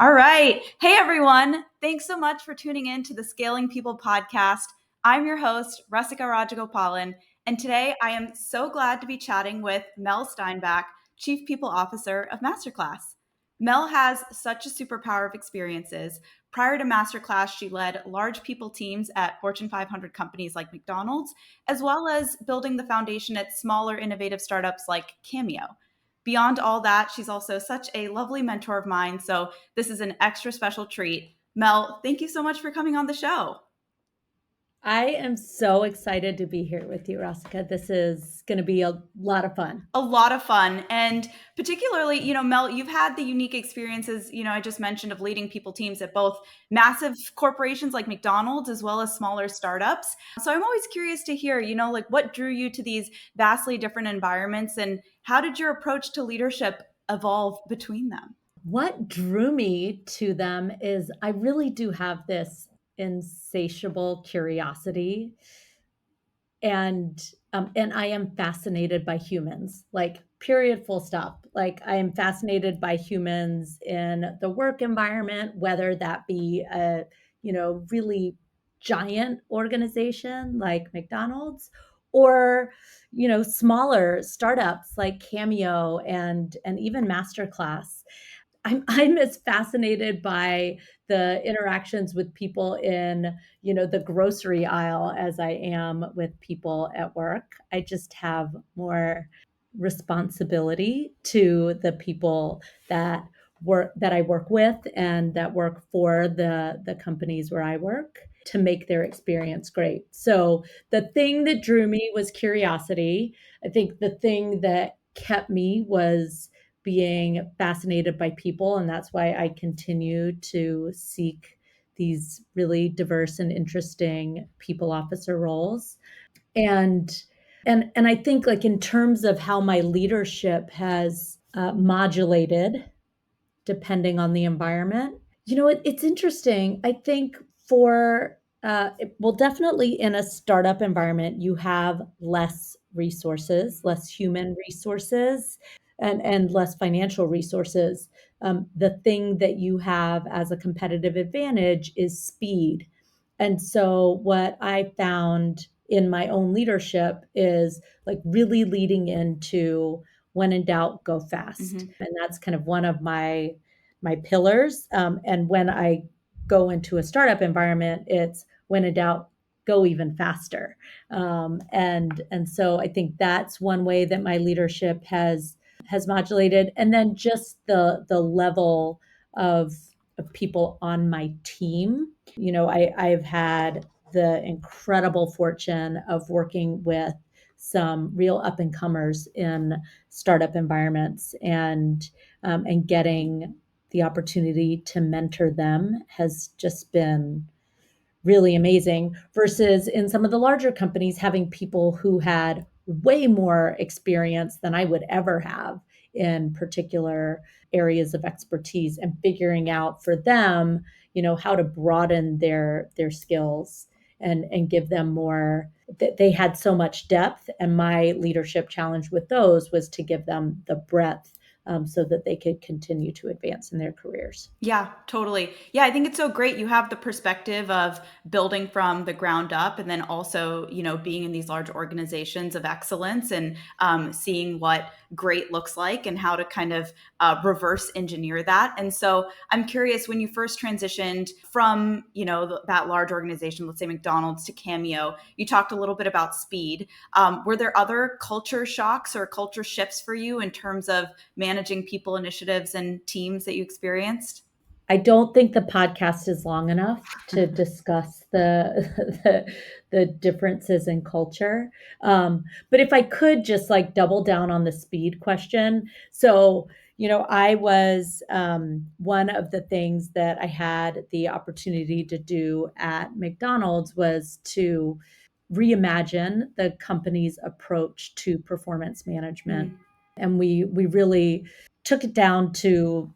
All right. Hey, everyone. Thanks so much for tuning in to the Scaling People podcast. I'm your host, Rasika Rajagopalan, and today I am so glad to be chatting with Mel Steinbach, Chief People Officer of Masterclass. Mel has such a superpower of experiences. Prior to Masterclass, she led large people teams at Fortune 500 companies like McDonald's, as well as building the foundation at smaller innovative startups like Cameo. Beyond all that, she's also such a lovely mentor of mine. So this is an extra special treat. Mel, thank you so much for coming on the show. I am so excited to be here with you, Rasika. This is going to be a lot of fun. A lot of fun. And particularly, Mel, you've had the unique experiences, I just mentioned of leading people teams at both massive corporations like McDonald's as well as smaller startups. So I'm always curious to hear, like what drew you to these vastly different environments and how did your approach to leadership evolve between them? What drew me to them is I really do have this insatiable curiosity, and I am fascinated by humans. Like, period, full stop. Like, I am fascinated by humans in the work environment, whether that be a really giant organization like McDonald's, or smaller startups like Cameo and even Masterclass. I'm as fascinated by the interactions with people in, the grocery aisle as I am with people at work. I just have more responsibility to the people that I work with and that work for the companies where I work to make their experience great. So the thing that drew me was curiosity. I think the thing that kept me was being fascinated by people, and that's why I continue to seek these really diverse and interesting people officer roles. And and I think, like, in terms of how my leadership has modulated depending on the environment, it's interesting. I think well, definitely in a startup environment, you have less resources, less human resources, and less financial resources. The thing that you have as a competitive advantage is speed. And so, what I found in my own leadership is like really leading into when in doubt, go fast. Mm-hmm. And that's kind of one of my pillars. And when I go into a startup environment, it's when in doubt, go even faster. And so I think that's one way that my leadership has modulated. And then just the level of people on my team. I've had the incredible fortune of working with some real up and comers in startup environments, and getting the opportunity to mentor them has just been really amazing, versus in some of the larger companies having people who had way more experience than I would ever have in particular areas of expertise, and figuring out for them, how to broaden their skills and give them more. They had so much depth, and my leadership challenge with those was to give them the breadth, so that they could continue to advance in their careers. Yeah, totally. Yeah, I think it's so great. You have the perspective of building from the ground up and then also, being in these large organizations of excellence and seeing what great looks like and how to kind of reverse engineer that. And so I'm curious when you first transitioned from, that large organization, let's say McDonald's to Cameo, you talked a little bit about speed. Were there other culture shocks or culture shifts for you in terms of managing people initiatives and teams that you experienced? I don't think the podcast is long enough to discuss the the differences in culture. But if I could just like double down on the speed question. So, I was, one of the things that I had the opportunity to do at McDonald's was to reimagine the company's approach to performance management. Mm. And we really took it down to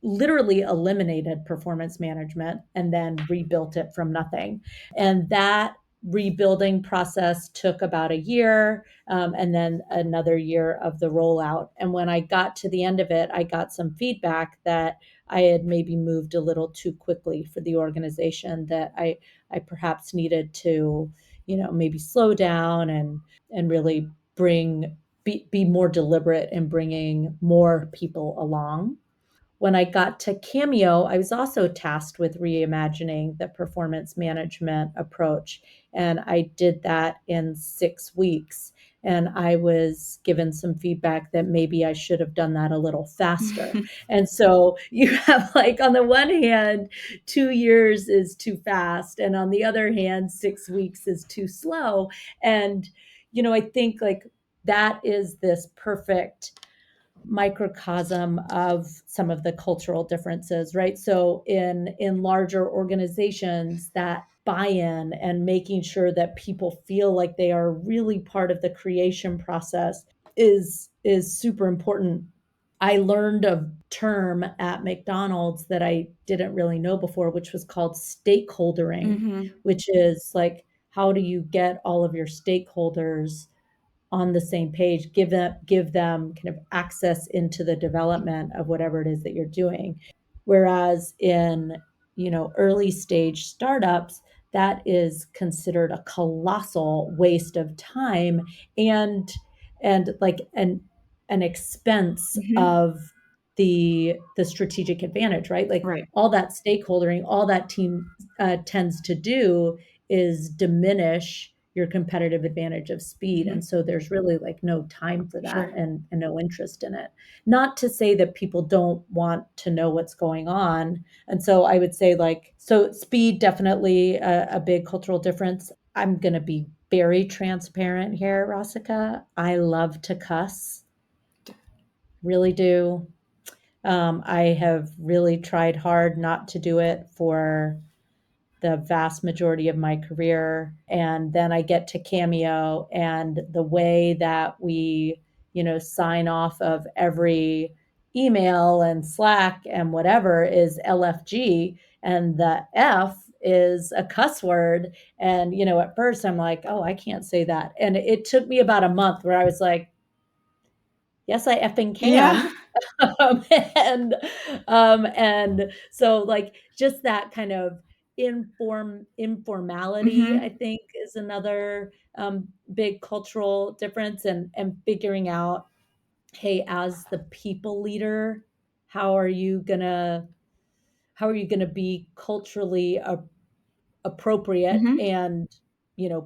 literally eliminated performance management and then rebuilt it from nothing. And that rebuilding process took about a year, and then another year of the rollout. And when I got to the end of it, I got some feedback that I had maybe moved a little too quickly for the organization, that I perhaps needed to, maybe slow down and really be more deliberate in bringing more people along. When I got to Cameo, I was also tasked with reimagining the performance management approach. And I did that in 6 weeks. And I was given some feedback that maybe I should have done that a little faster. And so you have, like, on the one hand, 2 years is too fast. And on the other hand, 6 weeks is too slow. And, I think, like, that is this perfect microcosm of some of the cultural differences, right? So in larger organizations, that buy-in and making sure that people feel like they are really part of the creation process is super important. I learned a term at McDonald's that I didn't really know before, which was called stakeholdering, Hmm. which is like, how do you get all of your stakeholders on the same page, give them kind of access into the development of whatever it is that you're doing. Whereas in, early stage startups, that is considered a colossal waste of time, and like an expense Hmm. of the strategic advantage, right? Like, Right. all that stakeholdering, all that team tends to do is diminish your competitive advantage of speed. And Hmm. so there's really, like, no time for that, Sure. and no interest in it. Not to say that people don't want to know what's going on. And so I would say, like, so speed, definitely a big cultural difference. I'm going to be very transparent here, Rasika. I love to cuss, really do. I have really tried hard not to do it for the vast majority of my career. And then I get to Cameo, and the way that we, sign off of every email and Slack and whatever is LFG. And the F is a cuss word. And, at first I'm like, oh, I can't say that. And it took me about a month where I was like, yes, I effing Yeah. can. Um, and and so, like, just that kind of informality, I Hmm. think, is another big cultural difference, and figuring out, hey, as the people leader, how are you gonna be culturally appropriate Hmm. and,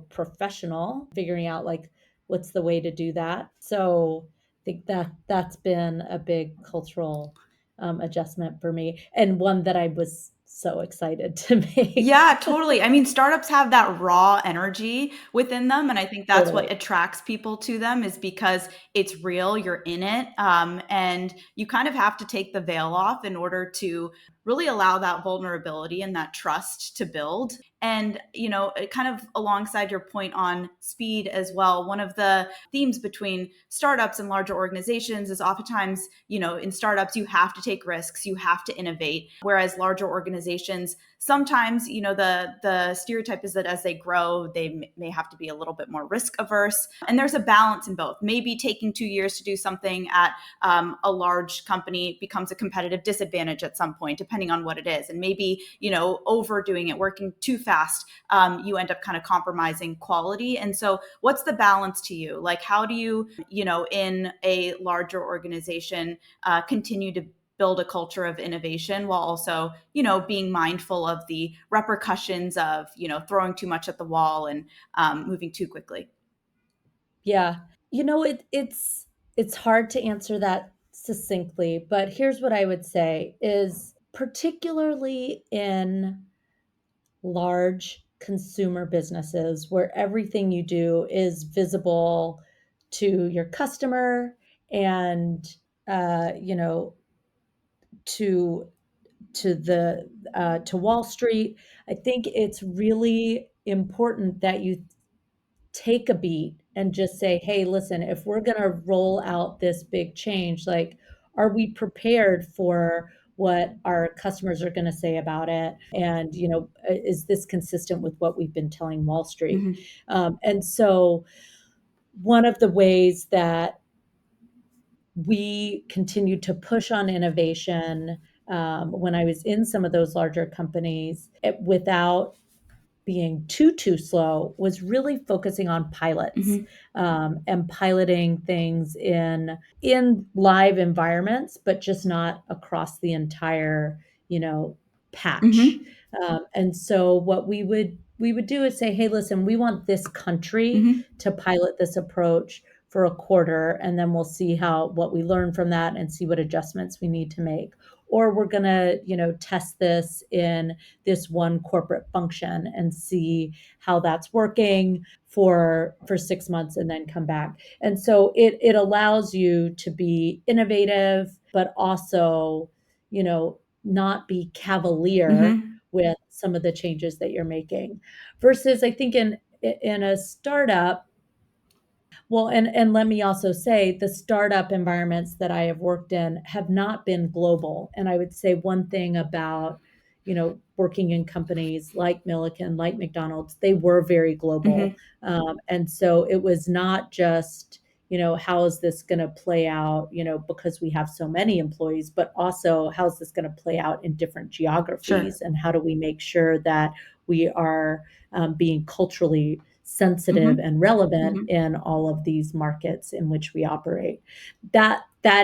professional, figuring out, like, what's the way to do that. So I think that's been a big cultural adjustment for me, and one that I was so excited to make. Yeah, totally. I mean, startups have that raw energy within them, and I think that's what Totally. attracts people to them is because it's real, you're in it, and you kind of have to take the veil off in order to really allow that vulnerability and that trust to build. And, it kind of alongside your point on speed as well, one of the themes between startups and larger organizations is oftentimes, in startups, you have to take risks, you have to innovate, whereas larger organizations, sometimes, the stereotype is that as they grow, they may have to be a little bit more risk averse, and there's a balance in both. Maybe taking 2 years to do something at a large company becomes a competitive disadvantage at some point, depending on what it is. And maybe, overdoing it, working too fast, you end up kind of compromising quality. And so what's the balance to you? Like, how do you, in a larger organization, continue to build a culture of innovation while also, being mindful of the repercussions of, throwing too much at the wall and moving too quickly? Yeah. It's hard to answer that succinctly, but here's what I would say is, particularly in large consumer businesses where everything you do is visible to your customer, and you know to to Wall Street. I think it's really important that you take a beat and just say, hey, listen, if we're going to roll out this big change, like, are we prepared for what our customers are going to say about it, and is this consistent with what we've been telling Wall Street? Mm-hmm. And so one of the ways that we continued to push on innovation when I was in some of those larger companies, without being too slow, was really focusing on pilots, Mm-hmm. and piloting things in live environments, but just not across the entire, patch. Mm-hmm. And so what we would do is say, hey, listen, we want this country Mm-hmm. to pilot this approach for a quarter, and then we'll see how what we learn from that and see what adjustments we need to make. Or we're going to, test this in this one corporate function and see how that's working for 6 months and then come back. And so it allows you to be innovative, but also, not be cavalier Mm-hmm. with some of the changes that you're making. Versus I think in a startup, well, and let me also say the startup environments that I have worked in have not been global. And I would say one thing about, working in companies like Milliken, like McDonald's, they were very global. Mm-hmm. And so it was not just, how is this going to play out, because we have so many employees, but also how is this going to play out in different Sure. geographies? And how do we make sure that we are being culturally sensitive Mm-hmm. and relevant Mm-hmm. in all of these markets in which we operate. That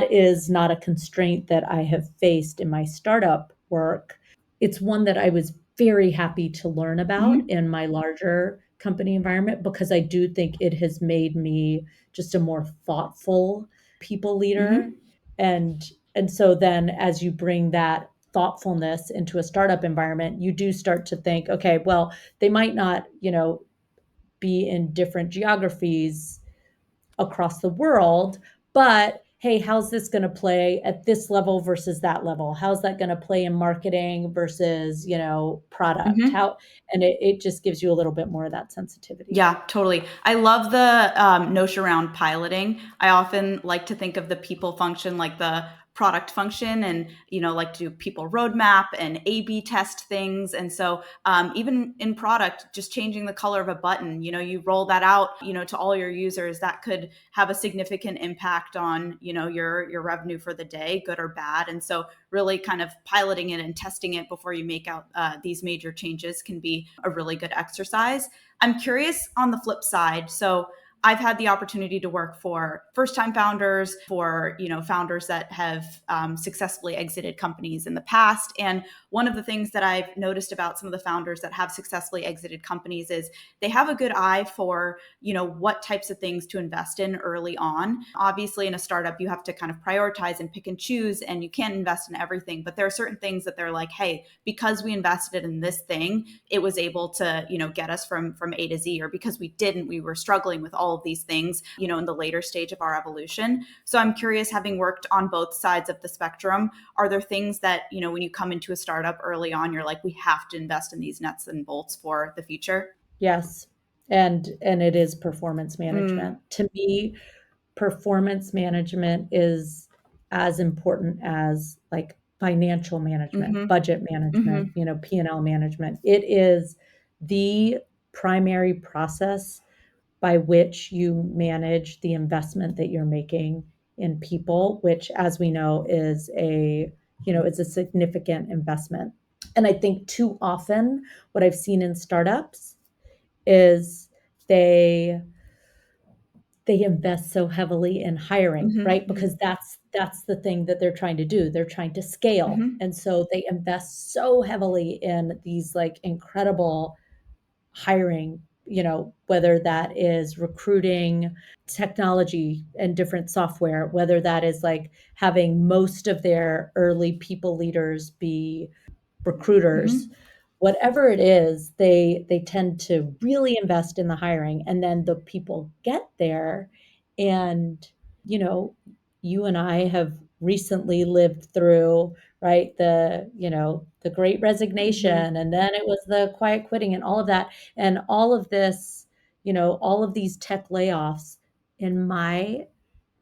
is not a constraint that I have faced in my startup work. It's one that I was very happy to learn about Mm-hmm. in my larger company environment, because I do think it has made me just a more thoughtful people leader. Mm-hmm. And so then as you bring that thoughtfulness into a startup environment, you do start to think, okay, well, they might not, be in different geographies across the world, but hey, how's this going to play at this level versus that level? How's that going to play in marketing versus, product? Mm-hmm. And it just gives you a little bit more of that sensitivity. Yeah, totally. I love the notion around piloting. I often like to think of the people function like the product function, and like to do people roadmap and A/B test things. And so even in product, just changing the color of a button, you roll that out, to all your users, that could have a significant impact on your revenue for the day, good or bad. And so really kind of piloting it and testing it before you make out these major changes can be a really good exercise. I'm curious on the flip side. So I've had the opportunity to work for first-time founders, for founders that have successfully exited companies in the past. And one of the things that I've noticed about some of the founders that have successfully exited companies is they have a good eye for what types of things to invest in early on. Obviously, in a startup, you have to kind of prioritize and pick and choose, and you can't invest in everything. But there are certain things that they're like, hey, because we invested in this thing, it was able to get us from A to Z, or because we didn't, we were struggling with all of these things in the later stage of our evolution. So I'm curious, having worked on both sides of the spectrum, are there things that when you come into a startup early on, you're like, we have to invest in these nuts and bolts for the future? Yes. And it is performance Mm. management. To me, performance management is as important as like financial management, Mm-hmm. budget management, Mm-hmm. P&L management. It is the primary process by which you manage the investment that you're making in people, which, as we know, is a significant investment. And I think too often what I've seen in startups is they they invest so heavily in hiring, right? Mm-hmm. Because that's the thing that they're trying to do. They're trying to scale. Mm-hmm. And so they invest so heavily in these like incredible hiring, whether that is recruiting, technology and different software, whether that is like having most of their early people leaders be recruiters. Mm-hmm. Whatever it is, they tend to really invest in the hiring, and then the people get there. And you know you and I have recently lived through, right, the great Mm-hmm. resignation, and then it was the quiet quitting and all of that, and all of this, all of these tech layoffs, in my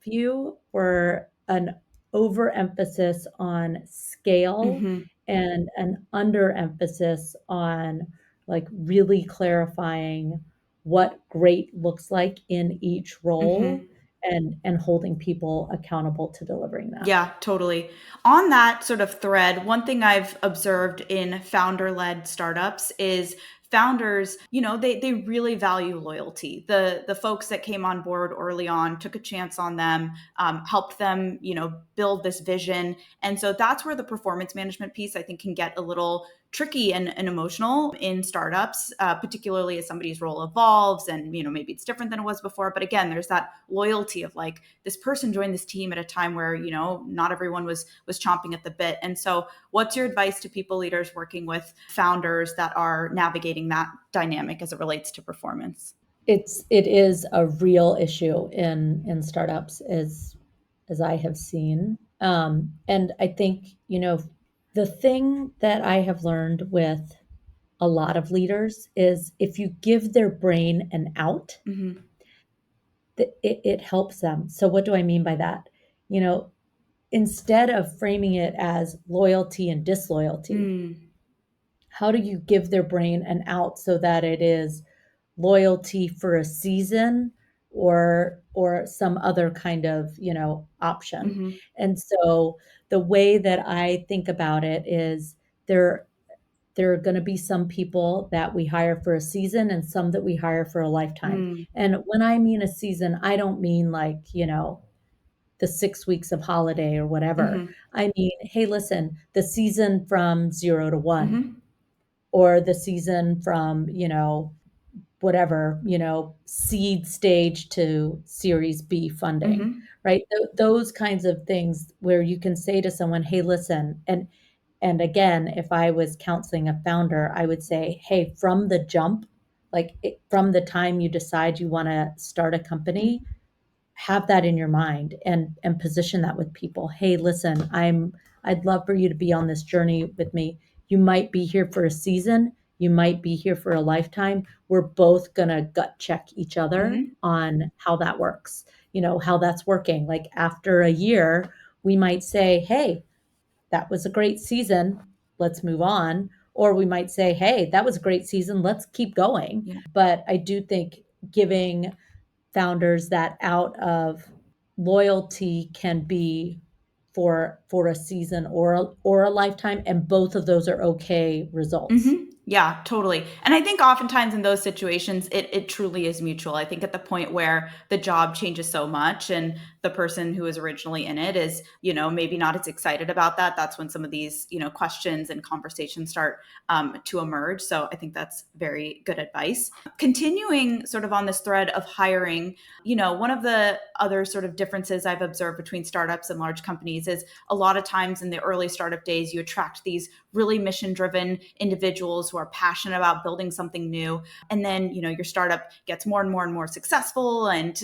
view, were an overemphasis on scale Mm-hmm. and an underemphasis on like really clarifying what great looks like in each role Mm-hmm. and holding people accountable to delivering that. Yeah, totally. On that sort of thread, one thing I've observed in founder-led startups is founders, they really value loyalty. The folks that came on board early on took a chance on them, helped them, build this vision. And so that's where the performance management piece, I think, can get a little tricky and emotional in startups, particularly as somebody's role evolves and, maybe it's different than it was before. But again, there's that loyalty of like, this person joined this team at a time where, not everyone was chomping at the bit. And so what's your advice to people leaders working with founders that are navigating that dynamic as it relates to performance? It is a real issue in startups as I have seen. And I think, the thing that I have learned with a lot of leaders is if you give their brain an out, Mm-hmm. it helps them. So what do I mean by that? You know, instead of framing it as loyalty and disloyalty, Mm. how do you give their brain an out so that it is loyalty for a season or some other kind of, option? Mm-hmm. And so the way that I think about it is there there are going to be some people that we hire for a season and some that we hire for a lifetime. Mm. And when I mean a season, I don't mean like, the 6 weeks of holiday or whatever. Mm-hmm. I mean, hey, listen, the season from 0 to 1, Mm-hmm. or the season from, whatever, seed stage to series B funding, Mm-hmm. right? Those kinds of things where you can say to someone, hey, listen, and again, if I was counseling a founder, I would say, hey, from the jump, from the time you decide you want to start a company, have that in your mind and position that with people. Hey, listen, I'd love for you to be on this journey with me. You might be here for a season, you might be here for a lifetime. We're both going to gut check each other Mm-hmm. on how that works, how that's working. Like after a year, we might say, hey, that was a great season, let's move on. Or we might say, hey, that was a great season, let's keep going. Yeah. But I do think giving founders that out of loyalty can be for a season or a lifetime, and both of those are okay results. Mm-hmm. Yeah, totally. And I think oftentimes in those situations, it truly is mutual. I think at the point where the job changes so much and the person who was originally in it is, maybe not as excited about that, that's when some of these, questions and conversations start to emerge. So I think that's very good advice. Continuing sort of on this thread of hiring, one of the other sort of differences I've observed between startups and large companies is a lot of times in the early startup days, you attract these really mission driven individuals who are passionate about building something new. And then, your startup gets more and more and more successful. And,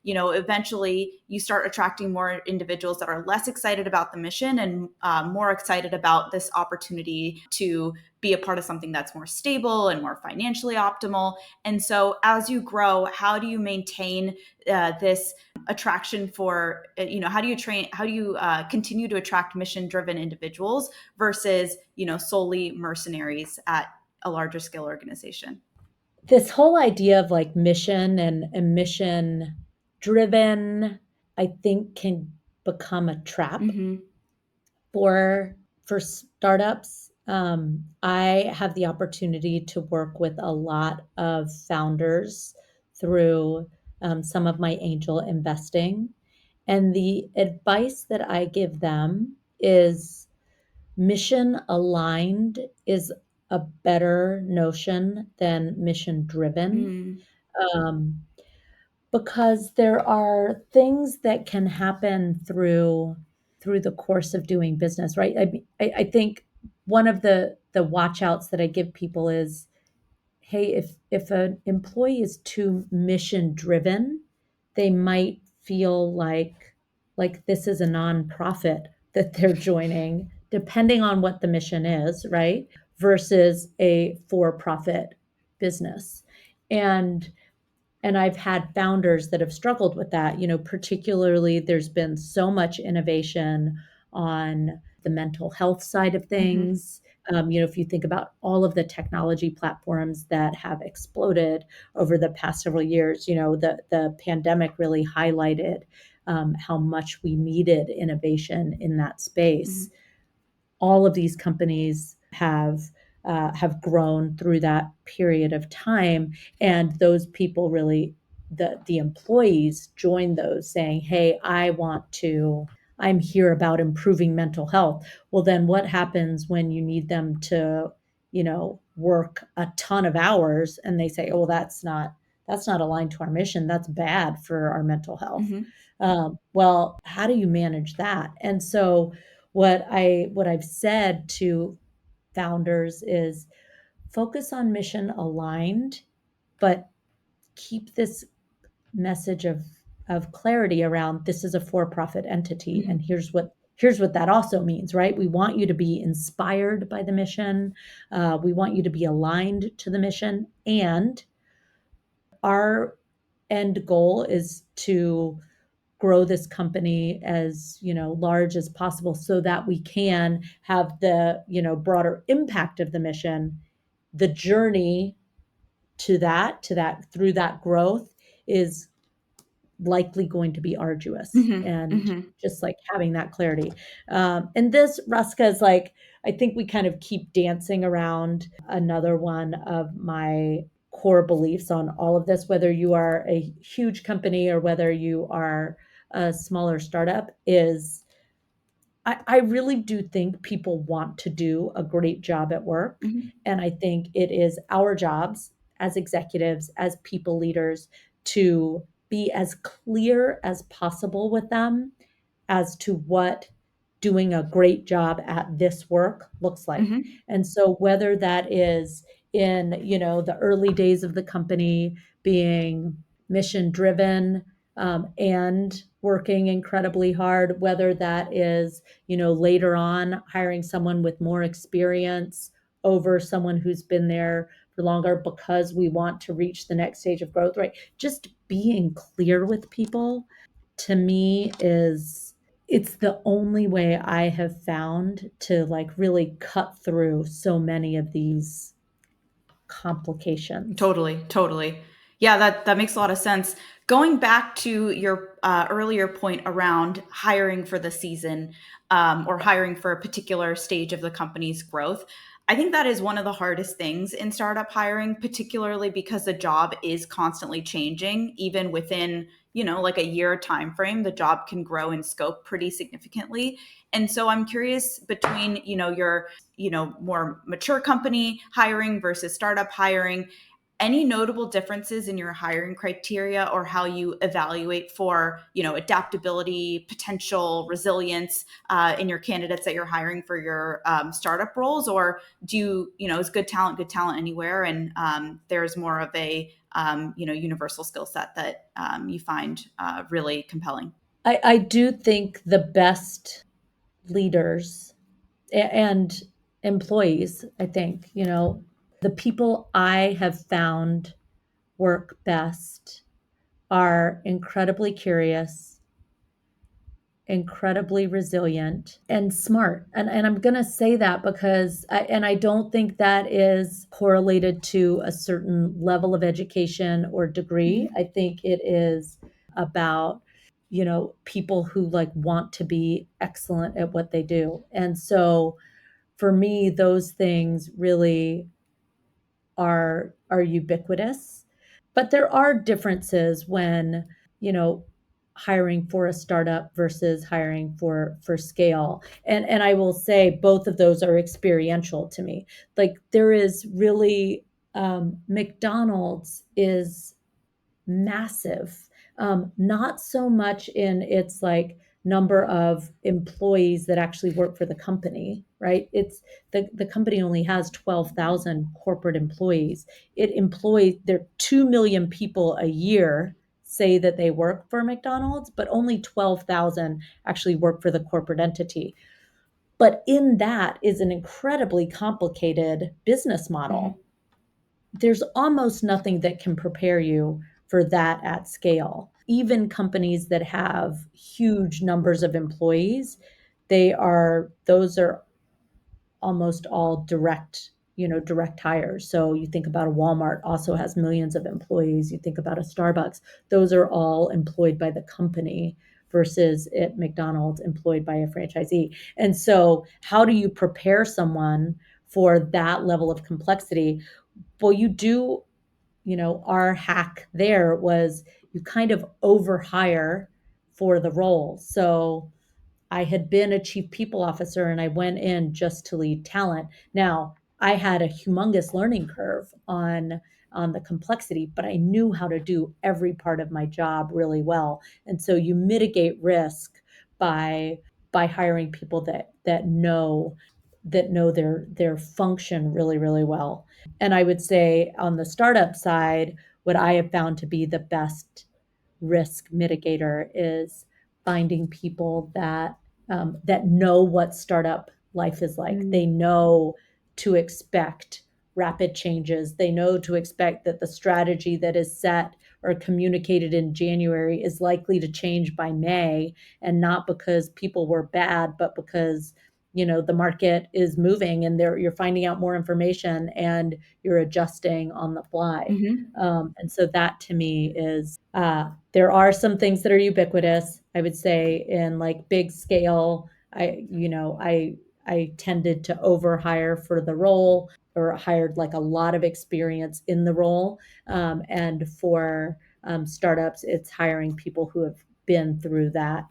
eventually you start attracting more individuals that are less excited about the mission and more excited about this opportunity to be a part of something that's more stable and more financially optimal. And so as you grow, how do you maintain this attraction for, how do you continue to attract mission driven individuals versus, solely mercenaries at a larger scale organization? This whole idea of like mission and mission driven, I think can become a trap Mm-hmm. for startups. I have the opportunity to work with a lot of founders through some of my angel investing, and the advice that I give them is mission aligned is a better notion than mission driven. Mm. Um, because there are things that can happen through the course of doing business, right? I think one of the watch outs that I give people is, hey, if an employee is too mission driven, they might feel like this is a nonprofit that they're joining, depending on what the mission is, right? Versus a for-profit business. And And I've had founders that have struggled with that. Particularly there's been so much innovation on the mental health side of Mm-hmm. things. If you think about all of the technology platforms that have exploded over the past several years, the pandemic really highlighted how much we needed innovation in that Mm-hmm. space. All of these companies have grown through that period of time, and those people really, the employees joined those saying, hey, I'm here about improving mental health. Well, then what happens when you need them to work a ton of hours and they say, oh, well, that's not aligned to our mission, that's bad for our mental health. Mm-hmm. Well, how do you manage that? And so what I've said to founders is focus on mission aligned, but keep this message of clarity around this is a for-profit entity, Mm-hmm. and here's what that also means, right? We want you to be inspired by the mission. We want you to be aligned to the mission, and our end goal is to grow this company as large as possible so that we can have the broader impact of the mission. The journey to that through that growth is likely going to be arduous, Mm-hmm. and Mm-hmm. just like having that clarity. And this, Ruska, is like, I think we kind of keep dancing around another one of my core beliefs on all of this, whether you are a huge company or whether you are a smaller startup, is I really do think people want to do a great job at work. Mm-hmm. And I think it is our jobs as executives, as people leaders, to be as clear as possible with them as to what doing a great job at this work looks like. Mm-hmm. And so whether that is in, the early days of the company being mission driven, and working incredibly hard, whether that is, later on hiring someone with more experience over someone who's been there for longer because we want to reach the next stage of growth, right? Just being clear with people, to me, it's the only way I have found to like really cut through so many of these complications. Totally, totally. Yeah, that makes a lot of sense. Going back to your earlier point around hiring for the season, or hiring for a particular stage of the company's growth, I think that is one of the hardest things in startup hiring, particularly because the job is constantly changing. Even within, like a year time frame, the job can grow in scope pretty significantly. And so I'm curious, between your more mature company hiring versus startup hiring, any notable differences in your hiring criteria or how you evaluate for adaptability, potential, resilience, in your candidates that you're hiring for your startup roles? Or do is good talent anywhere, and there's more of a universal skill set that you find really compelling? I do think the best leaders and employees, I think, the people I have found work best are incredibly curious, incredibly resilient, and smart. And I'm going to say that because I don't think that is correlated to a certain level of education or degree. Mm-hmm. I think it is about people who like want to be excellent at what they do. And so for me, those things really are ubiquitous. But there are differences when, you know, hiring for a startup versus hiring for scale. And I will say both of those are experiential to me. Like there is really McDonald's is massive. Not so much in its like number of employees that actually work for the company, right? It's the company only has 12,000 corporate employees. It employs there 2 million people a year say that they work for McDonald's, but only 12,000 actually work for the corporate entity. But in that is an incredibly complicated business Mm-hmm. model. There's almost nothing that can prepare you for that at scale. Even companies that have huge numbers of employees, those are almost all direct hires. So you think about a Walmart also has millions of employees. You think about a Starbucks, those are all employed by the company versus at McDonald's employed by a franchisee. And so how do you prepare someone for that level of complexity? Well, our hack there was you kind of overhire for the role. So I had been a chief people officer and I went in just to lead talent. Now, I had a humongous learning curve on the complexity, but I knew how to do every part of my job really well. And so you mitigate risk by hiring people that know their function really, really well. And I would say on the startup side, what I have found to be the best risk mitigator is finding people that know what startup life is like. They Mm. know to expect rapid changes. They know to expect that the strategy that is set or communicated in January is likely to change by May, and not because people were bad, but because the market is moving and you're finding out more information and you're adjusting on the fly. Mhm. And so that to me is there are some things that are ubiquitous. I would say in like big scale, I tended to overhire for the role or hired like a lot of experience in the role. And for startups, it's hiring people who have been through that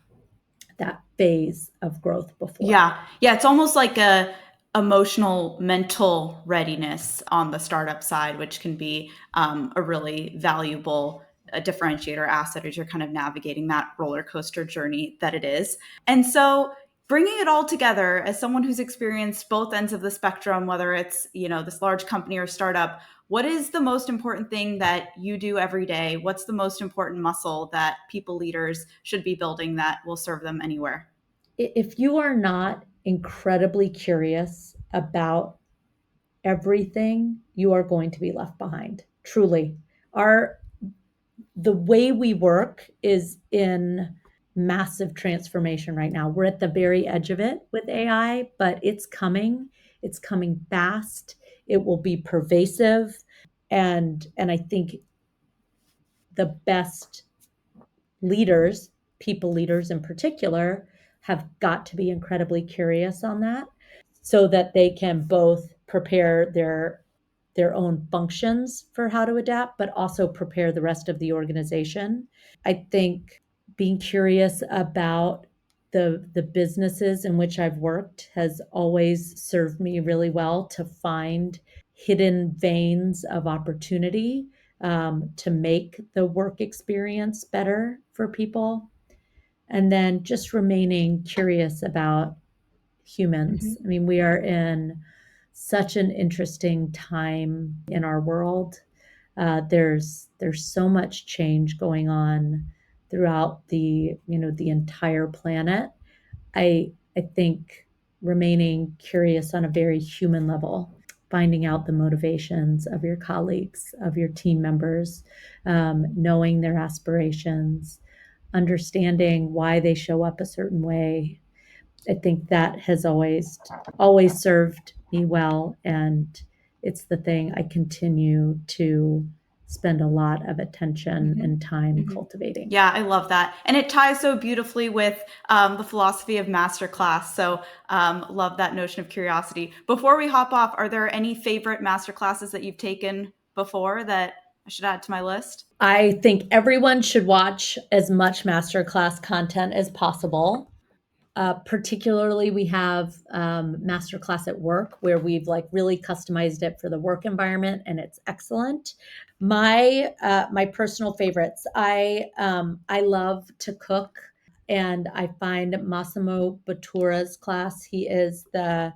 phase of growth before. Yeah. Yeah, it's almost like a emotional mental readiness on the startup side, which can be a really valuable differentiator asset as you're kind of navigating that roller coaster journey that it is. And so bringing it all together as someone who's experienced both ends of the spectrum, whether it's, this large company or startup, what is the most important thing that you do every day? What's the most important muscle that people leaders should be building that will serve them anywhere? If you are not incredibly curious about everything, you are going to be left behind. Truly. Our The way we work is in massive transformation right now. We're at the very edge of it with AI, but it's coming. It's coming fast. It will be pervasive. And I think the best leaders, people leaders in particular, have got to be incredibly curious on that so that they can both prepare their own functions for how to adapt, but also prepare the rest of the organization. I think being curious about the businesses in which I've worked has always served me really well to find hidden veins of opportunity to make the work experience better for people. And then just remaining curious about humans. I Mhm. mean, we are in such an interesting time in our world. There's so much change going on throughout the entire planet. I think remaining curious on a very human level, finding out the motivations of your colleagues, of your team members, knowing their aspirations, understanding why they show up a certain way. I think that has always served me well, and it's the thing I continue to spend a lot of attention Mhm. and time Mhm. cultivating. Yeah, I love that. And it ties so beautifully with the philosophy of Masterclass. So, love that notion of curiosity. Before we hop off, are there any favorite Masterclasses that you've taken before that I should add to my list? I think everyone should watch as much masterclass content as possible. Particularly, we have masterclass at work where we've like really customized it for the work environment, and it's excellent. My personal favorites. I love to cook, and I find Massimo Bottura's class. He is the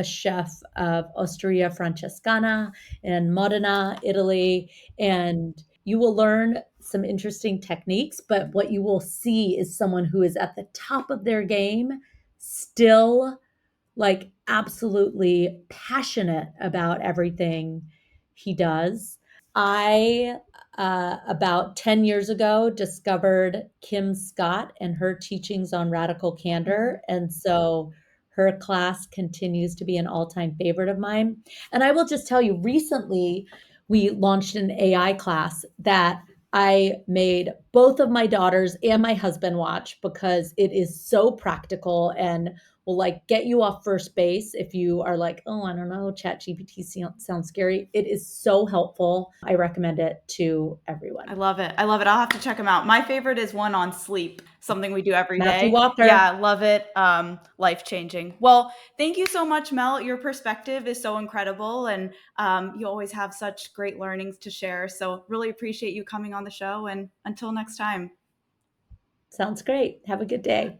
chef of Osteria Francescana in Modena, Italy. And you will learn some interesting techniques, but what you will see is someone who is at the top of their game, still like absolutely passionate about everything he does. I about 10 years ago, discovered Kim Scott and her teachings on radical Mhm. candor. And so her class continues to be an all time favorite of mine. And I will just tell you, recently we launched an AI class that I made both of my daughters and my husband watch because it is so practical and will like get you off first base if you are like, oh, I don't know, chat GPT sounds scary. It is so helpful. I recommend it to I everyone. love it. I love it. I'll have to check them out. My favorite is one on sleep, something we do every Matthew day. Yeah, Walker. love it. Life changing. Well, thank you so much, Mel. Your perspective is so incredible, and you always have such great learnings to share. So, really appreciate you coming on the show. And until next time. Sounds great. Have a good day.